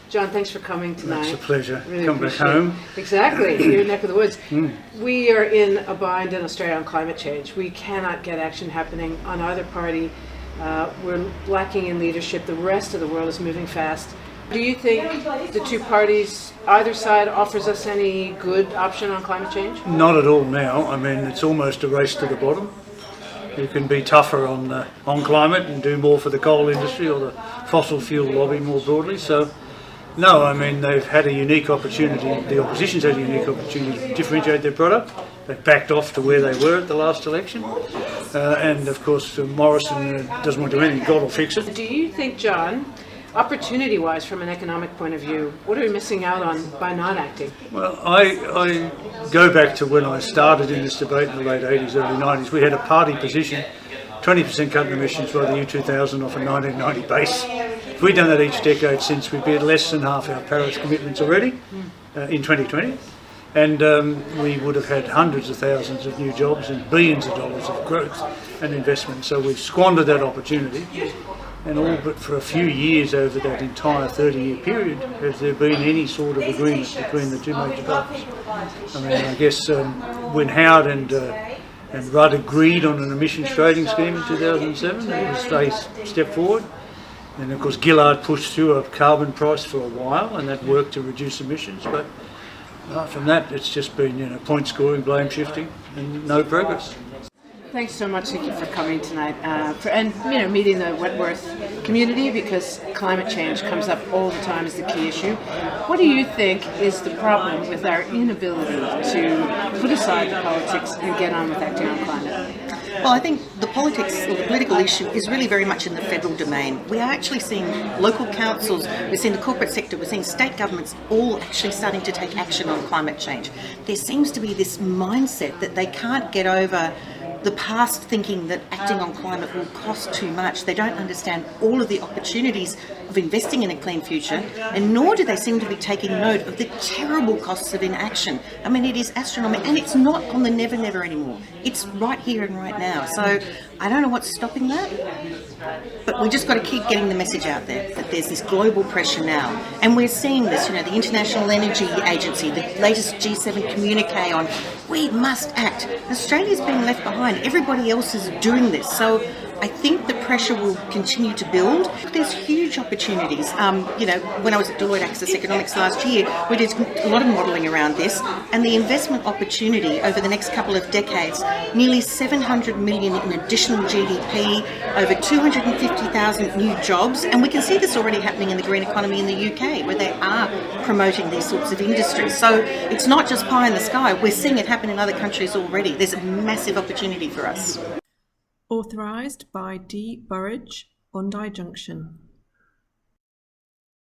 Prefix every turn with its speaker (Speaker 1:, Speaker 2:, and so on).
Speaker 1: John, thanks for coming tonight.
Speaker 2: It's a pleasure.
Speaker 1: Really
Speaker 2: Come back home.
Speaker 1: Exactly, your neck of the woods. We are in a bind in Australia on climate change. We cannot get action happening on either party. We're lacking in leadership. The rest of the world is moving fast. Do you think the two parties, either side, offers us any good option on climate change?
Speaker 2: Not at all now. I mean, it's almost a race to the bottom. You can be tougher on climate and do more for the coal industry or the fossil fuel lobby more broadly. So, no, I mean, they've had a unique opportunity, the opposition's had a unique opportunity to differentiate their product. They've backed off to where they were at the last election. And of course, Morrison doesn't want to do anything, God will fix it.
Speaker 1: Do you think, John, opportunity-wise, from an economic point of view, what are we missing out on by not acting?
Speaker 2: Well, I go back to when I started in this debate in the late 80s, early 90s. We had a party position, 20% cut in emissions by the year 2000 off a 1990 base. If we'd done that each decade since, we'd be at less than half our Paris commitments already in 2020. And we would have had hundreds of thousands of new jobs and billions of dollars of growth and investment. So we've squandered that opportunity. And all but for a few years over that entire 30-year period has there been any sort of agreement between the two major parties. I mean, I guess when Howard and Rudd agreed on an emissions trading scheme in 2007, it was a step forward. And of course Gillard pushed through a carbon price for a while, and that worked to reduce emissions. But from that, it's just been point scoring, blame shifting, and no progress.
Speaker 1: Thanks so much, Nicki, for coming tonight and meeting the Wentworth community, because climate change comes up all the time as the key issue. What do you think is the problem with our inability to put aside the politics and get on with acting on climate?
Speaker 3: Well, I think the politics or the political issue is really very much in the federal domain. We are actually seeing local councils, we're seeing the corporate sector, we're seeing state governments all actually starting to take action on climate change. There seems to be this mindset that they can't get over the past thinking that acting on climate will cost too much. They don't understand all of the opportunities of investing in a clean future, and nor do they seem to be taking note of the terrible costs of inaction. I mean, it is astronomical, and it's not on the never never anymore. It's right here and right now. So I don't know what's stopping that, but we just got to keep getting the message out there that there's this global pressure now. And we're seeing this, the International Energy Agency, the latest G7 communique on we must act. Australia's being left behind. Everybody else is doing this. So I think the pressure will continue to build. There's huge opportunities. When I was at Deloitte Access Economics last year, we did a lot of modelling around this, and the investment opportunity over the next couple of decades, nearly 700 million in additional GDP, over 250,000 new jobs, and we can see this already happening in the green economy in the UK, where they are promoting these sorts of industries. So it's not just pie in the sky. We're seeing it happen in other countries already. There's a massive opportunity for us.
Speaker 4: Authorised by D. Burridge, Bondi Junction.